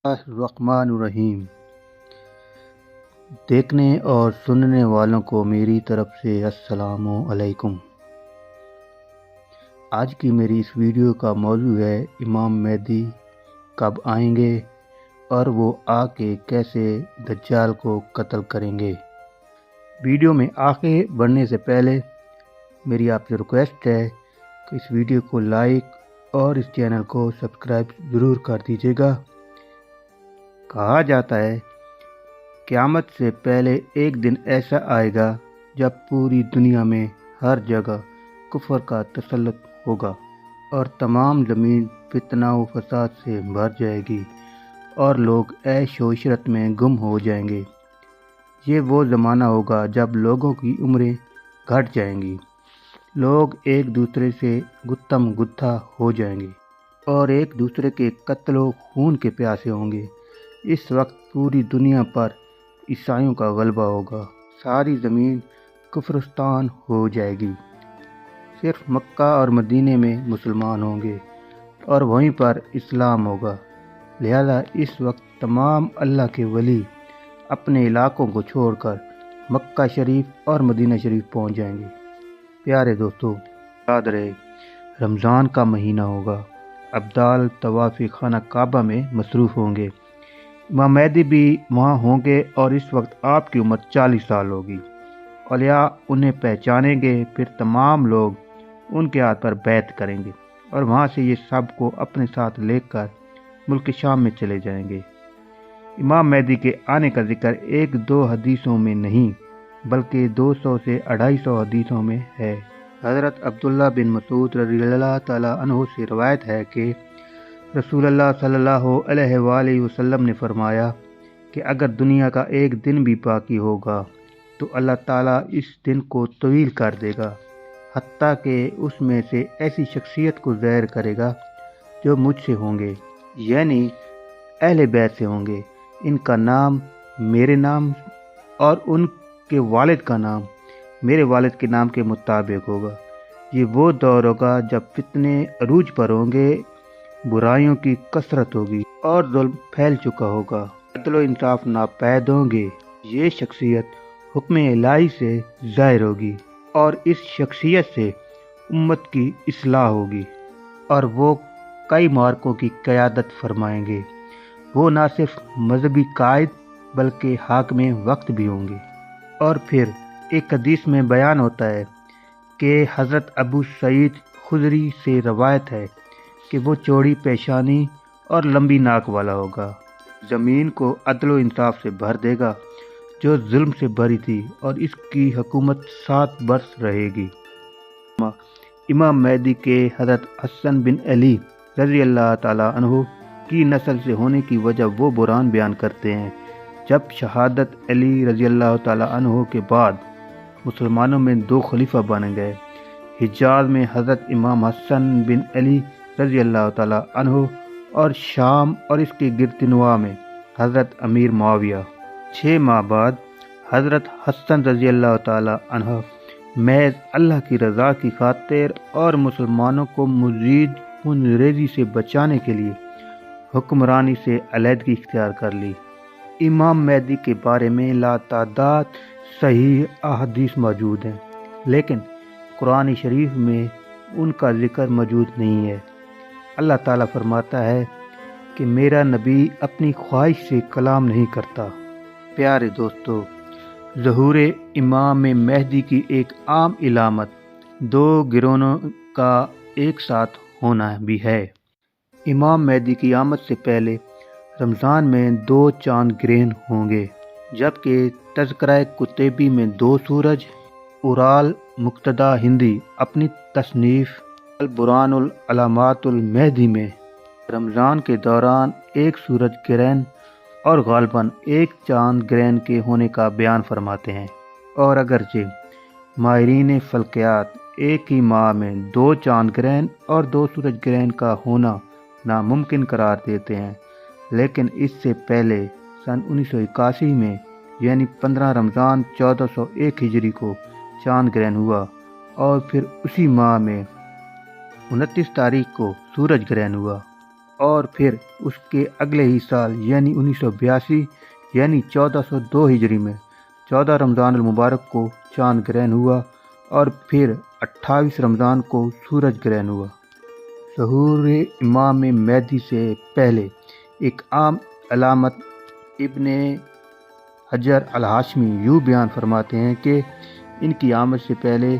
الرحمن الرحیم۔ دیکھنے اور سننے والوں کو میری طرف سے السلام علیکم۔ آج کی میری اس ویڈیو کا موضوع ہے امام مہدی کب آئیں گے اور وہ آ کے کیسے دجال کو قتل کریں گے۔ ویڈیو میں آگے بڑھنے سے پہلے میری آپ سے ریکویسٹ ہے کہ اس ویڈیو کو لائک اور اس چینل کو سبسکرائب ضرور کر دیجیے گا۔ کہا جاتا ہے قیامت سے پہلے ایک دن ایسا آئے گا جب پوری دنیا میں ہر جگہ کفر کا تسلط ہوگا اور تمام زمین فتنہ و فساد سے بھر جائے گی اور لوگ عیش و عشرت میں گم ہو جائیں گے۔ یہ وہ زمانہ ہوگا جب لوگوں کی عمریں گھٹ جائیں گی، لوگ ایک دوسرے سے گتم گتھا ہو جائیں گے اور ایک دوسرے کے قتل و خون کے پیاسے ہوں گے۔ اس وقت پوری دنیا پر عیسائیوں کا غلبہ ہوگا، ساری زمین کفرستان ہو جائے گی، صرف مکہ اور مدینے میں مسلمان ہوں گے اور وہیں پر اسلام ہوگا۔ لہذا اس وقت تمام اللہ کے ولی اپنے علاقوں کو چھوڑ کر مکہ شریف اور مدینہ شریف پہنچ جائیں گے۔ پیارے دوستو، یاد رہے رمضان کا مہینہ ہوگا، ابدال طواف خانہ کعبہ میں مصروف ہوں گے، امام مہدی بھی وہاں ہوں گے اور اس وقت آپ کی عمر 40 سال ہوگی۔ اولیاء انہیں پہچانیں گے، پھر تمام لوگ ان کے ہاتھ پر بیعت کریں گے اور وہاں سے یہ سب کو اپنے ساتھ لے کر ملک شام میں چلے جائیں گے۔ امام مہدی کے آنے کا ذکر ایک دو حدیثوں میں نہیں بلکہ 200 سے 250 حدیثوں میں ہے۔ حضرت عبداللہ بن مسعود رضی اللہ تعالیٰ عنہ سے روایت ہے کہ رسول اللہ صلی اللہ علیہ وآلہ وسلم نے فرمایا کہ اگر دنیا کا ایک دن بھی باقی ہوگا تو اللہ تعالیٰ اس دن کو طویل کر دے گا، حتیٰ کہ اس میں سے ایسی شخصیت کو ظاہر کرے گا جو مجھ سے ہوں گے، یعنی اہل بیت سے ہوں گے۔ ان کا نام میرے نام اور ان کے والد کا نام میرے والد کے نام کے مطابق ہوگا۔ یہ وہ دور ہوگا جب فتنے عروج پر ہوں گے، برائیوں کی کثرت ہوگی اور ظلم پھیل چکا ہوگا، عدل و انصاف ناپید ہوں گے۔ یہ شخصیت حکم الہی سے ظاہر ہوگی اور اس شخصیت سے امت کی اصلاح ہوگی اور وہ کئی معرکوں کی قیادت فرمائیں گے۔ وہ نہ صرف مذہبی قائد بلکہ حاکم وقت بھی ہوں گے۔ اور پھر ایک حدیث میں بیان ہوتا ہے کہ حضرت ابو سعید خدری سے روایت ہے کہ وہ چوڑی پیشانی اور لمبی ناک والا ہوگا، زمین کو عدل و انصاف سے بھر دے گا جو ظلم سے بھری تھی اور اس کی حکومت 7 برس رہے گی۔ امام مہدی کے حضرت حسن بن علی رضی اللہ تعالیٰ عنہ کی نسل سے ہونے کی وجہ وہ برہان بیان کرتے ہیں۔ جب شہادت علی رضی اللہ تعالیٰ عنہ کے بعد مسلمانوں میں 2 خلیفہ بن گئے، حجاز میں حضرت امام حسن بن علی رضی اللہ تعالیٰ عنہ اور شام اور اس کے گرد نواح میں حضرت امیر معاویہ۔ 6 ماہ بعد حضرت حسن رضی اللہ تعالیٰ عنہ محض اللہ کی رضا کی خاطر اور مسلمانوں کو مزید خونریزی سے بچانے کے لیے حکمرانی سے علیحدگی اختیار کر لی۔ امام مہدی کے بارے میں لاتعداد صحیح احادیث موجود ہیں، لیکن قرآن شریف میں ان کا ذکر موجود نہیں ہے۔ اللہ تعالیٰ فرماتا ہے کہ میرا نبی اپنی خواہش سے کلام نہیں کرتا۔ پیارے دوستو، ظہور امام مہدی کی ایک عام علامت 2 گروہوں کا ایک ساتھ ہونا بھی ہے۔ امام مہدی کی آمد سے پہلے رمضان میں 2 چاند گرہن ہوں گے، جبکہ تذکرہ کتیبی میں 2 سورج۔ اورال مقتدیٰ ہندی اپنی تصنیف البرہان العلامات المہدی میں رمضان کے دوران 1 سورج گرہن اور غالباً 1 چاند گرہن کے ہونے کا بیان فرماتے ہیں، اور اگرچہ ماہرین فلکیات ایک ہی ماہ میں 2 چاند گرہن اور 2 سورج گرہن کا ہونا ناممکن قرار دیتے ہیں، لیکن اس سے پہلے سن 1981 میں یعنی 15 رمضان 1401 ہجری کو چاند گرہن ہوا اور پھر اسی ماہ میں 29 تاریخ کو سورج گرہن ہوا۔ اور پھر اس کے اگلے ہی سال یعنی 1982 یعنی 1402 ہجری میں 14 رمضان المبارک کو چاند گرہن ہوا اور پھر 28 رمضان کو سورج گرہن ہوا۔ ظہور امام مہدی سے پہلے ایک عام علامت ابن حجر الہاشمی یوں بیان فرماتے ہیں کہ ان کی آمد سے پہلے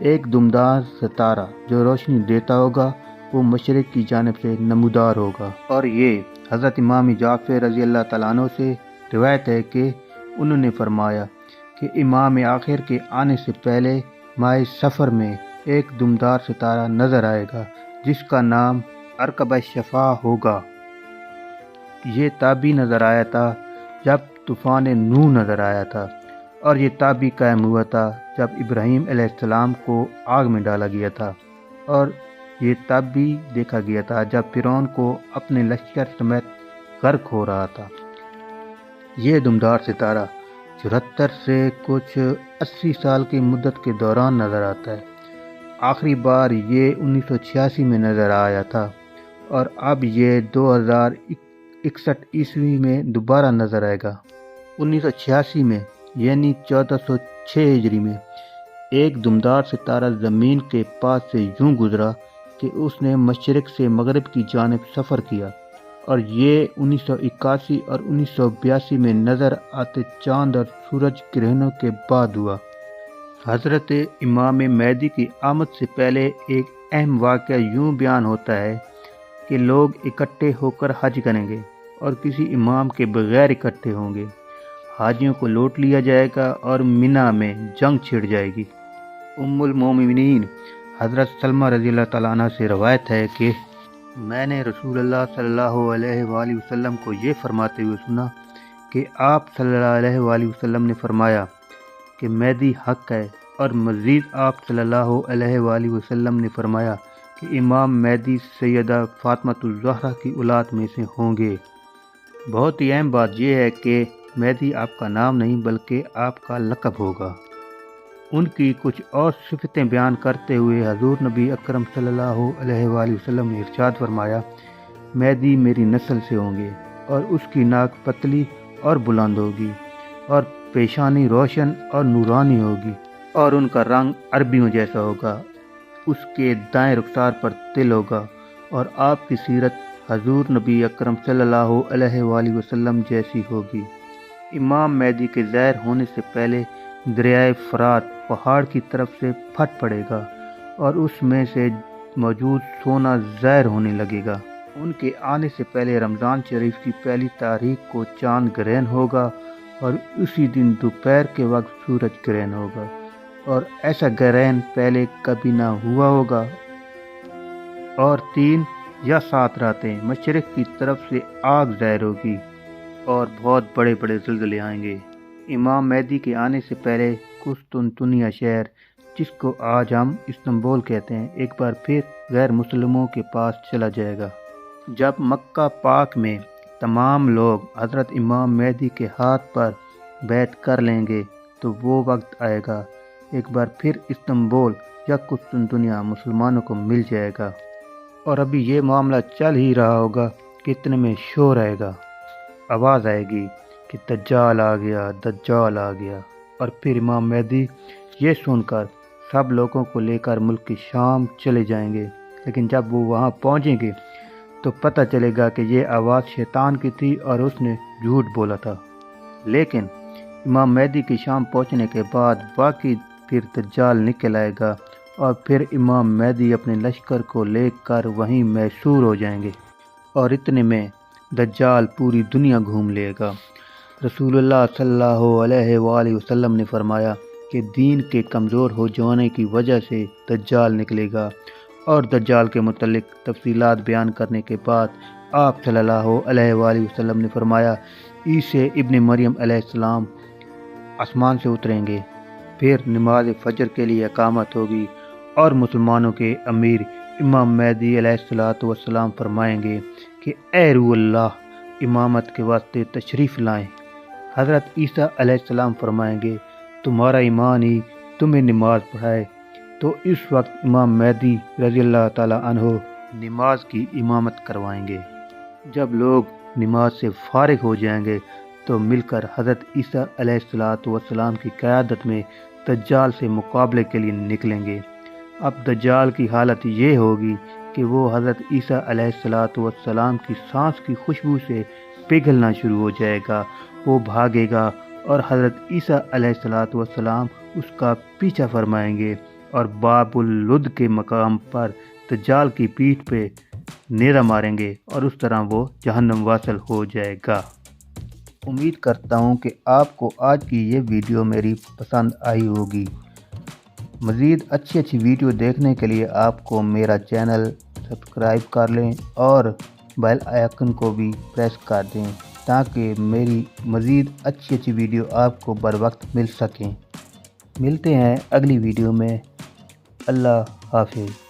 ایک دمدار ستارہ جو روشنی دیتا ہوگا وہ مشرق کی جانب سے نمودار ہوگا، اور یہ حضرت امام جعفر رضی اللہ تعالیٰ عنہ سے روایت ہے کہ انہوں نے فرمایا کہ امام آخر کے آنے سے پہلے ماہ سفر میں ایک دمدار ستارہ نظر آئے گا جس کا نام ارکب شفا ہوگا۔ یہ تب بھی نظر آیا تھا جب طوفان نوح نظر آیا تھا، اور یہ تب بھی قائم ہوا تھا جب ابراہیم علیہ السلام کو آگ میں ڈالا گیا تھا، اور یہ تب بھی دیکھا گیا تھا جب فرعون کو اپنے لشکر سمیت غرق ہو رہا تھا۔ یہ دمدار ستارہ 74 سے کچھ 80 سال کی مدت کے دوران نظر آتا ہے۔ آخری بار یہ 1986 میں نظر آیا تھا، اور اب یہ 2061 عیسوی میں دوبارہ نظر آئے گا۔ 1986 میں یعنی 1406 ہجری میں ایک دمدار ستارہ زمین کے پاس سے یوں گزرا کہ اس نے مشرق سے مغرب کی جانب سفر کیا، اور یہ 1981 اور 1982 میں نظر آتے چاند اور سورج گرہنوں کے بعد ہوا۔ حضرت امام مہدی کی آمد سے پہلے ایک اہم واقعہ یوں بیان ہوتا ہے کہ لوگ اکٹھے ہو کر حج کریں گے اور کسی امام کے بغیر اکٹھے ہوں گے۔ حاجیوں کو لوٹ لیا جائے گا اور منی میں جنگ چھڑ جائے گی۔ ام المومنین حضرت سلمہ رضی اللہ تعالیٰ عنہ سے روایت ہے کہ میں نے رسول اللہ صلی اللہ علیہ وآلہ وسلم کو یہ فرماتے ہوئے سنا کہ آپ صلی اللہ علیہ وآلہ وسلم نے فرمایا کہ مہدی حق ہے، اور مزید آپ صلی اللہ علیہ وآلہ وسلم نے فرمایا کہ امام مہدی سیدہ فاطمۃ الزہرا کی اولاد میں سے ہوں گے۔ بہت ہی اہم بات یہ ہے کہ مہدی آپ کا نام نہیں بلکہ آپ کا لقب ہوگا۔ ان کی کچھ اور صفتیں بیان کرتے ہوئے حضور نبی اکرم صلی اللہ علیہ وآلہ وسلم نے ارشاد فرمایا، مہدی میری نسل سے ہوں گے، اور اس کی ناک پتلی اور بلند ہوگی، اور پیشانی روشن اور نورانی ہوگی، اور ان کا رنگ عربیوں جیسا ہوگا، اس کے دائیں رخسار پر تل ہوگا، اور آپ کی سیرت حضور نبی اکرم صلی اللہ علیہ وآلہ وسلم جیسی ہوگی۔ امام مہدی کے ظاہر ہونے سے پہلے دریائے فرات پہاڑ کی طرف سے پھٹ پڑے گا، اور اس میں سے موجود سونا ظاہر ہونے لگے گا۔ ان کے آنے سے پہلے رمضان شریف کی پہلی تاریخ کو چاند گرہن ہوگا، اور اسی دن دوپہر کے وقت سورج گرہن ہوگا، اور ایسا گرہن پہلے کبھی نہ ہوا ہوگا، اور 3 یا 7 راتیں مشرق کی طرف سے آگ ظاہر ہوگی، اور بہت بڑے بڑے زلزلے آئیں گے۔ امام مہدی کے آنے سے پہلے قسطنطنیہ شہر، جس کو آج ہم استنبول کہتے ہیں، ایک بار پھر غیر مسلموں کے پاس چلا جائے گا۔ جب مکہ پاک میں تمام لوگ حضرت امام مہدی کے ہاتھ پر بیعت کر لیں گے تو وہ وقت آئے گا، ایک بار پھر استنبول یا قسطنطنیہ مسلمانوں کو مل جائے گا، اور ابھی یہ معاملہ چل ہی رہا ہوگا کہ اتنے میں شور آئے گا، آواز آئے گی کہ دجال آ گیا، دجال آ گیا، اور پھر امام مہدی یہ سن کر سب لوگوں کو لے کر ملک کی شام چلے جائیں گے، لیکن جب وہ وہاں پہنچیں گے تو پتہ چلے گا کہ یہ آواز شیطان کی تھی اور اس نے جھوٹ بولا تھا۔ لیکن امام مہدی کی شام پہنچنے کے بعد واقعی پھر دجال نکل آئے گا، اور پھر امام مہدی اپنے لشکر کو لے کر وہیں محصور ہو جائیں گے، اور اتنے میں دجال پوری دنیا گھوم لے گا۔ رسول اللہ صلی اللہ علیہ وآلہ وسلم نے فرمایا کہ دین کے کمزور ہو جانے کی وجہ سے دجال نکلے گا، اور دجال کے متعلق تفصیلات بیان کرنے کے بعد آپ صلی اللہ علیہ وآلہ وسلم نے فرمایا، عیسی ابن مریم علیہ السلام آسمان سے اتریں گے، پھر نماز فجر کے لیے اقامت ہوگی، اور مسلمانوں کے امیر امام مہدی علیہ السلام فرمائیں گے کہ اے روح اللہ، امامت کے واسطے تشریف لائیں۔ حضرت عیسیٰ علیہ السلام فرمائیں گے تمہارا ایمان ہی تمہیں نماز پڑھائے، تو اس وقت امام مہدی رضی اللہ تعالیٰ عنہ نماز کی امامت کروائیں گے۔ جب لوگ نماز سے فارغ ہو جائیں گے تو مل کر حضرت عیسیٰ علیہ السلام کی قیادت میں دجال سے مقابلے کے لیے نکلیں گے۔ اب دجال کی حالت یہ ہوگی کہ وہ حضرت عیسیٰ علیہ السلام کی سانس کی خوشبو سے پگھلنا شروع ہو جائے گا۔ وہ بھاگے گا اور حضرت عیسیٰ علیہ السلام اس کا پیچھا فرمائیں گے اور باب اللد کے مقام پر دجال کی پیٹھ پہ نیزہ ماریں گے اور اس طرح وہ جہنم واصل ہو جائے گا۔ امید کرتا ہوں کہ آپ کو آج کی یہ ویڈیو میری پسند آئی ہوگی۔ مزید اچھی ویڈیو دیکھنے کے لیے آپ کو میرا چینل سبسکرائب کر لیں اور بیل آئیکن کو بھی پریس کر دیں تاکہ میری مزید اچھی ویڈیو آپ کو بر وقت مل سکیں۔ ملتے ہیں اگلی ویڈیو میں۔ اللہ حافظ۔